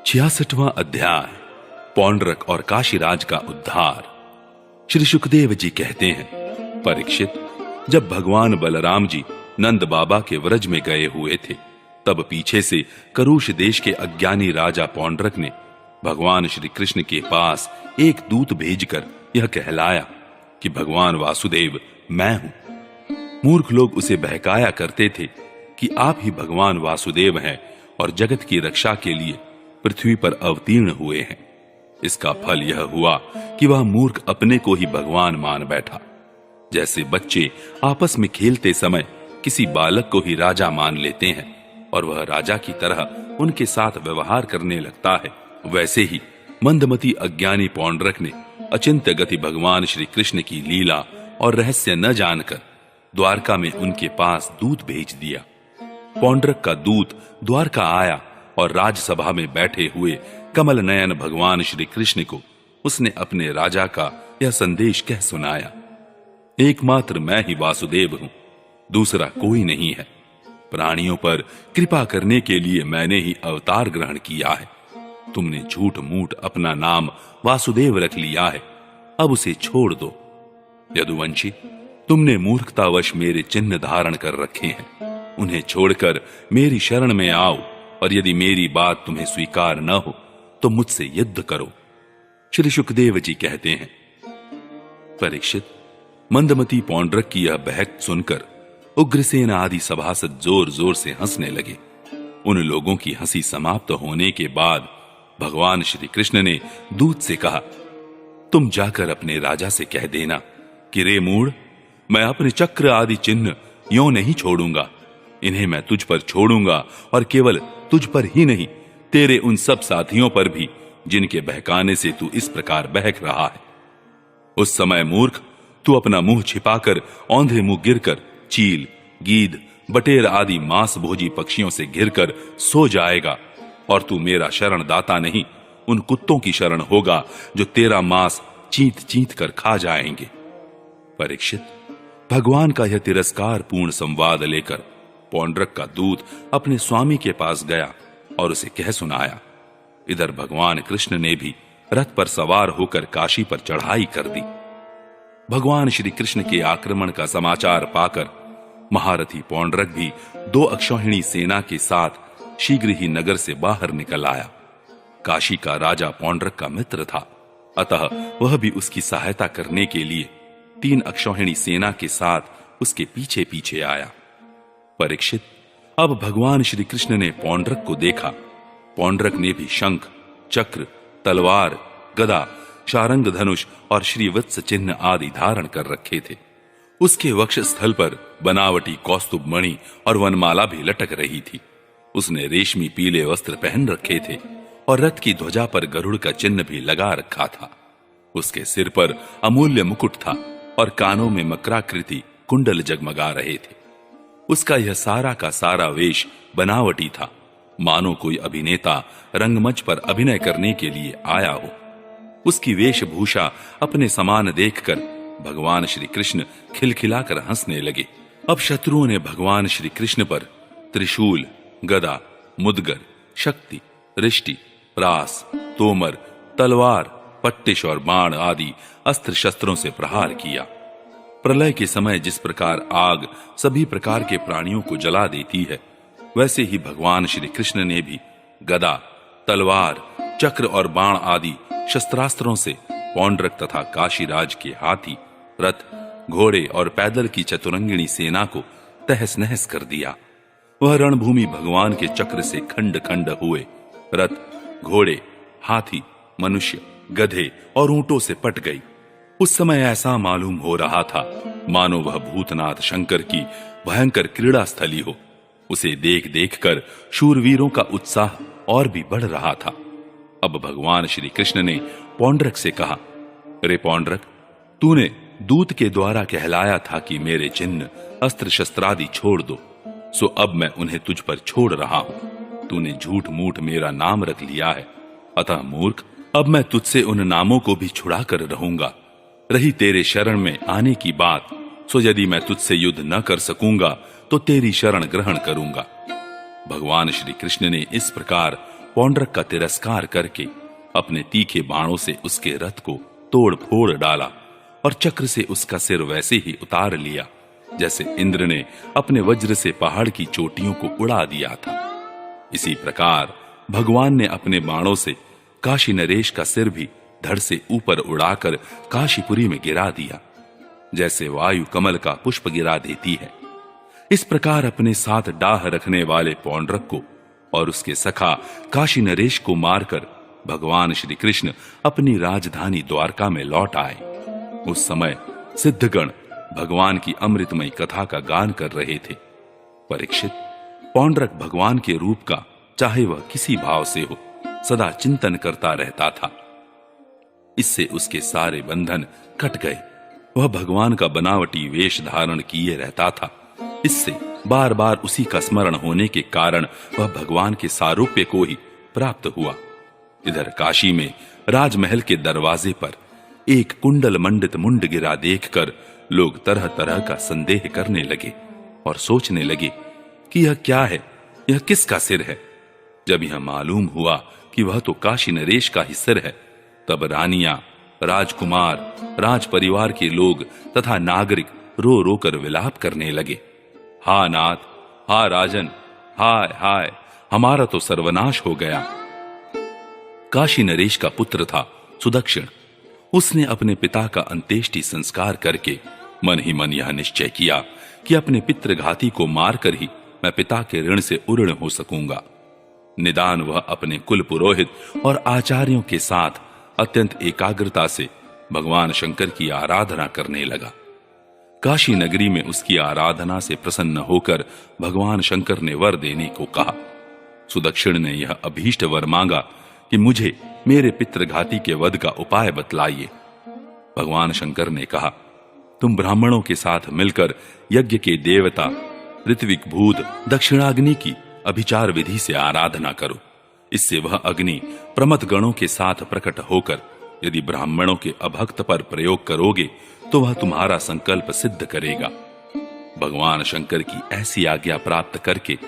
66वां अध्याय पौंड्रक और काशीराज का उद्धार। श्री सुखदेव जी कहते हैं, परीक्षित, जब भगवान बलराम जी नंद बाबा के व्रज में गए हुए थे, तब पीछे से करुष देश के अज्ञानी राजा पौंड्रक ने भगवान श्री कृष्ण के पास एक दूत भेजकर यह कहलाया कि भगवान वासुदेव मैं हूं। मूर्ख लोग उसे बहकाया करते थे कि आप ही भगवान वासुदेव हैं और जगत की रक्षा के लिए पृथ्वी पर अवतीर्ण हुए हैं। इसका फल यह हुआ कि वह मूर्ख अपने को ही भगवान मान बैठा। जैसे बच्चे आपस में खेलते समय किसी बालक को ही राजा मान लेते हैं और वह राजा की तरह उनके साथ व्यवहार करने लगता है, वैसे ही मंदमती अज्ञानी पौंड्रक ने अचिंत्य गति भगवान श्री कृष्ण की लीला और रहस्य न जानकर द्वारका में उनके पास दूत भेज दिया। पौंड्रक का दूत द्वारका आया और राजसभा में बैठे हुए कमल नयन भगवान श्री कृष्ण को उसने अपने राजा का यह संदेश कह सुनाया, एकमात्र मैं ही वासुदेव हूं, दूसरा कोई नहीं है। प्राणियों पर कृपा करने के लिए मैंने ही अवतार ग्रहण किया है। तुमने झूठ मूठ अपना नाम वासुदेव रख लिया है, अब उसे छोड़ दो। यदुवंशी, तुमने मूर्खतावश मेरे चिन्ह धारण कर रखे हैं, उन्हें छोड़कर मेरी शरण में आओ और यदि मेरी बात तुम्हें स्वीकार न हो तो मुझसे युद्ध करो। श्री सुखदेव जी कहते हैं, परीक्षित, मंदमती पौंड्रक की यह बहक सुनकर उग्रसेन आदि सभासद जोर जोर से हंसने लगे। उन लोगों की हंसी समाप्त होने के बाद भगवान श्री कृष्ण ने दूत से कहा, तुम जाकर अपने राजा से कह देना कि रे मूढ़, मैं अपने चक्र आदि चिन्ह यों नहीं छोड़ूंगा। इन्हें मैं तुझ पर छोड़ूंगा और केवल तुझ पर ही नहीं, तेरे उन सब साथियों पर भी जिनके बहकाने से तू इस प्रकार बहक रहा है। उस समय मूर्ख, तू अपना मुंह छिपाकर औंधे मुंह गिरकर चील, गीद, बटेर आदि मांस भोजी पक्षियों से घिरकर सो जाएगा और तू मेरा शरण दाता नहीं, उन कुत्तों की शरण होगा जो तेरा मांस चींत चींत कर खा जाएंगे। परीक्षित, भगवान का यह तिरस्कार पूर्ण संवाद लेकर पौंड्रक का दूत अपने स्वामी के पास गया और उसे कह सुनाया। इधर भगवान कृष्ण ने भी रथ पर सवार होकर काशी पर चढ़ाई कर दी। भगवान श्री कृष्ण के आक्रमण का समाचार पाकर महारथी पौंड्रक भी 2 अक्षौहिणी सेना के साथ शीघ्र ही नगर से बाहर निकल आया। काशी का राजा पौंड्रक का मित्र था, अतः वह भी उसकी सहायता करने के लिए 3 अक्षौहिणी सेना के साथ उसके पीछे पीछे आया। परीक्षित, अब भगवान श्री कृष्ण ने पौंड्रक को देखा। पौंड्रक ने भी शंख, चक्र, तलवार, गदा, शारंग धनुष और श्रीवत्स चिन्ह आदि धारण कर रखे थे। उसके वक्ष स्थल पर बनावटी कौस्तुभ मणि और वनमाला भी लटक रही थी। उसने रेशमी पीले वस्त्र पहन रखे थे और रथ की ध्वजा पर गरुड़ का चिन्ह भी लगा रखा था। उसके सिर पर अमूल्य मुकुट था और कानों में मकराकृति कुंडल जगमगा रहे थे। उसका यह सारा का सारा वेश बनावटी था, मानो कोई अभिनेता रंगमंच पर अभिनय करने के लिए आया हो। उसकी वेशभूषा अपने समान देखकर भगवान श्री कृष्ण खिलखिलाकर हंसने लगे। अब शत्रुओं ने भगवान श्री कृष्ण पर त्रिशूल, गदा, मुदगर, शक्ति, रिष्टि, रास, तोमर, तलवार, पट्टिश और बाण आदि अस्त्र शस्त्रों से प्रहार किया। प्रलय के समय जिस प्रकार आग सभी प्रकार के प्राणियों को जला देती है, वैसे ही भगवान श्री कृष्ण ने भी गदा, तलवार, चक्र और बाण आदि शस्त्रास्त्रों से पौंड्रक तथा काशीराज के हाथी, रथ, घोड़े और पैदल की चतुरंगिणी सेना को तहस नहस कर दिया। वह रणभूमि भगवान के चक्र से खंड खंड हुए। रथ, घोड़े, हाथी, मनुष्य, गधे और ऊंटों से पट गई। उस समय ऐसा मालूम हो रहा था मानो वह भूतनाथ शंकर की भयंकर क्रीड़ा स्थली हो। उसे देख देखकर शूरवीरों का उत्साह और भी बढ़ रहा था। अब भगवान श्री कृष्ण ने पौंड्रक से कहा, रे पौंड्रक, तूने दूत के द्वारा कहलाया था कि मेरे चिन्ह, अस्त्र शस्त्रादि छोड़ दो, सो अब मैं उन्हें तुझ पर छोड़ रहा हूं। तूने झूठ मूठ मेरा नाम रख लिया है, अतः मूर्ख, अब मैं तुझसे उन नामों को भी छुड़ा कर रहूंगा। रही तेरे शरण में आने की बात, सो यदि मैं तुझसे युद्ध न कर सकूंगा तो तेरी शरण ग्रहण करूंगा। भगवान श्री कृष्ण ने इस प्रकार पौंड्रक का तिरस्कार करके अपने तीखे बाणों से उसके रथ को तोड़ फोड़ डाला और चक्र से उसका सिर वैसे ही उतार लिया जैसे इंद्र ने अपने वज्र से पहाड़ की चोटियों को उड़ा दिया था। इसी प्रकार भगवान ने अपने बाणों से काशी नरेश का सिर भी धड़ से ऊपर उड़ाकर काशीपुरी में गिरा दिया, जैसे वायु कमल का पुष्प गिरा देती है। इस प्रकार अपने साथ डाह रखने वाले पौंड्रक को और उसके सखा काशी नरेश को मारकर भगवान श्री कृष्ण अपनी राजधानी द्वारका में लौट आए। उस समय सिद्धगण भगवान की अमृतमयी कथा का गान कर रहे थे। परीक्षित, पौंड्रक भगवान के रूप का चाहे वह किसी भाव से हो सदा चिंतन करता रहता था। इससे उसके सारे बंधन कट गए। वह भगवान का बनावटी वेश धारण किए रहता था। इससे बार बार उसी का स्मरण होने के कारण वह भगवान के सारूप्य को ही प्राप्त हुआ। इधर काशी में राजमहल के दरवाजे पर एक कुंडल मंडित मुंड गिरा देखकर लोग तरह तरह का संदेह करने लगे और सोचने लगे कि यह क्या है, यह किसका सिर है। जब यह मालूम हुआ कि वह तो काशी नरेश का ही सिर है, तब रानियां, राजकुमार, राज परिवार के लोग तथा नागरिक रो रो कर विलाप करने लगे। हा नाथ, हा राजन, हाय हाय, हमारा तो सर्वनाश हो गया। काशी नरेश का पुत्र था सुदक्षिण। उसने अपने पिता का अंत्येष्टि संस्कार करके मन ही मन यह निश्चय किया कि अपने पितृघाती को मारकर ही मैं पिता के ऋण से उऋण हो सकूंगा। निदान वह अपने कुल पुरोहित और आचार्यों के साथ अत्यंत एकाग्रता से भगवान शंकर की आराधना करने लगा। काशी नगरी में उसकी आराधना से प्रसन्न होकर भगवान शंकर ने वर देने को कहा। सुदक्षिण ने यह अभीष्ट वर मांगा कि मुझे मेरे पितृघाती के वध का उपाय बतलाइए। भगवान शंकर ने कहा, तुम ब्राह्मणों के साथ मिलकर यज्ञ के देवता ऋत्विक भूत दक्षिणाग्नि की अभिचार विधि से आराधना करो। इससे वह अग्नि प्रमथ गणों के साथ प्रकट होकर यदि ब्राह्मणों के अभक्त पर प्रयोग करोगे तो वह तुम्हारा संकल्प सिद्ध करेगा। भगवान शंकर की ऐसी आज्ञा प्राप्त करके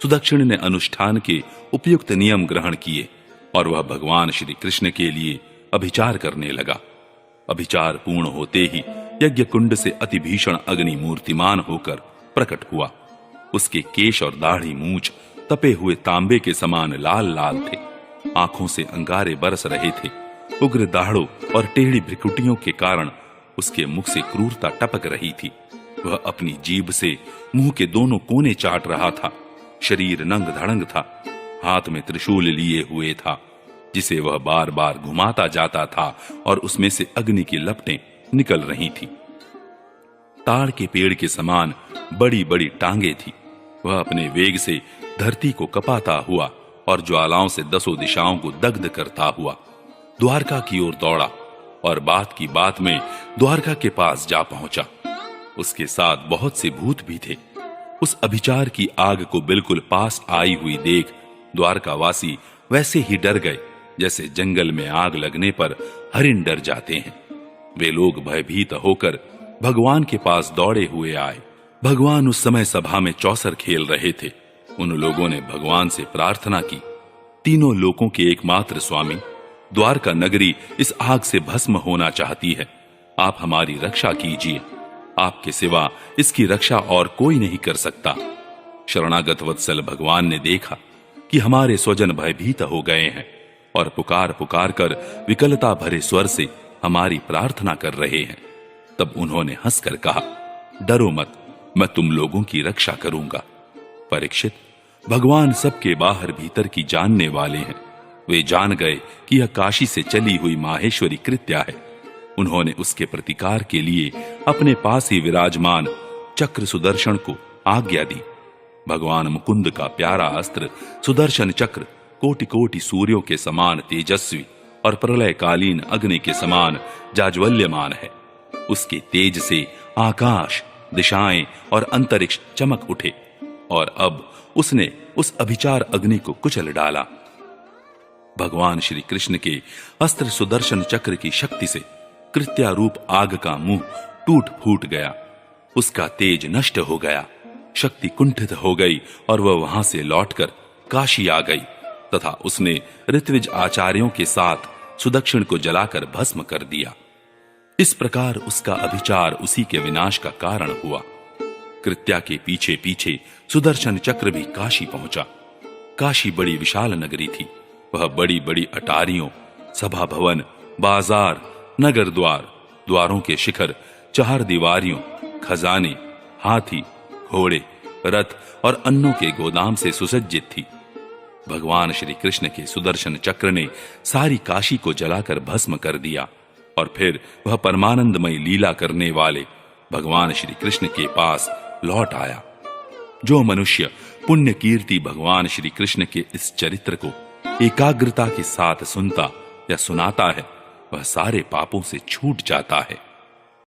सुदक्षिण ने अनुष्ठान के उपयुक्त नियम ग्रहण किए और वह भगवान श्री कृष्ण के लिए अभिचार करने लगा। अभिचार पूर्ण होते ही यज्ञ कुंड से अति भीषण अग्नि मूर्तिमान होकर प्रकट हुआ। उसके केश और दाढ़ी मूछ तपे हुए तांबे के समान लाल लाल थे। आंखों से अंगारे बरस रहे थे। उग्र दाढ़ों और टेढ़ी भ्रिकुटियों के कारण उसके मुख से क्रूरता टपक रही थी। वह अपनी जीभ से मुंह के दोनों कोने चाट रहा था। शरीर नंग धड़ंग था। हाथ में त्रिशूल लिए हुए था, जिसे वह बार बार घुमाता जाता था और उसमें से अग्नि की लपटें निकल रही थी। ताड़ के पेड़ के समान बड़ी बड़ी टांगे थी। वह अपने वेग से धरती को कपाता हुआ और ज्वालाओं से दसों दिशाओं को दग्ध करता हुआ द्वारका की ओर दौड़ा और बात की बात में द्वारका के पास जा पहुंचा। उसके साथ बहुत से भूत भी थे। उस अभिचार की आग को बिल्कुल पास आई हुई देख द्वारकावासी वैसे ही डर गए जैसे जंगल में आग लगने पर हरिण डर जाते हैं। वे लोग भयभीत होकर भगवान के पास दौड़े हुए आए। भगवान उस समय सभा में चौसर खेल रहे थे। उन लोगों ने भगवान से प्रार्थना की, तीनों लोकों के एकमात्र स्वामी, द्वारका नगरी इस आग से भस्म होना चाहती है। आप हमारी रक्षा कीजिए। आपके सिवा इसकी रक्षा और कोई नहीं कर सकता। शरणागत वत्सल भगवान ने देखा कि हमारे स्वजन भयभीत हो गए हैं और पुकार पुकार कर विकलता भरे स्वर से हमारी प्रार्थना कर रहे हैं। तब उन्होंने हंसकर कहा, डरो मत, मैं तुम लोगों की रक्षा करूंगा। परीक्षित, भगवान सबके बाहर भीतर की जानने वाले हैं। वे जान गए कि यह काशी से चली हुई माहेश्वरी कृत्या है। उन्होंने उसके प्रतिकार के लिए अपने पास ही विराजमान चक्र सुदर्शन को आज्ञा दी। भगवान मुकुंद का प्यारा अस्त्र सुदर्शन चक्र कोटि कोटि सूर्यों के समान तेजस्वी और प्रलयकालीन अग्नि के समान जाज्वल्यमान है। उसके तेज से आकाश, दिशाएं और अंतरिक्ष चमक उठे और अब उसने उस अभिचार अग्नि को कुचल डाला। भगवान श्री कृष्ण के अस्त्र सुदर्शन चक्र की शक्ति से कृत्यारूप आग का मुंह टूट फूट गया। उसका तेज नष्ट हो गया, शक्ति कुंठित हो गई और वह वहां से लौटकर काशी आ गई। तथा उसने ऋत्विज आचार्यों के साथ सुदक्षिण को जलाकर भस्म कर दिया। इस प्रकार उसका अभिचार उसी के विनाश का कारण हुआ। कृत्या के पीछे पीछे सुदर्शन चक्र भी काशी पहुंचा। काशी बड़ी विशाल नगरी थी। वह बड़ी बड़ी अटारियों, सभा भवन, बाजार, नगर द्वार, द्वारों के शिखर, चार दीवारियों, खजाने, हाथी, घोड़े, रथ और अन्नों के गोदाम से सुसज्जित थी। भगवान श्री कृष्ण के सुदर्शन चक्र ने सारी काशी को जलाकर भस्म कर दिया और फिर वह परमानंदमय लीला करने वाले भगवान श्री कृष्ण के पास लौट आया। जो मनुष्य पुण्य कीर्ति भगवान श्री कृष्ण के इस चरित्र को एकाग्रता के साथ सुनता या सुनाता है, वह सारे पापों से छूट जाता है।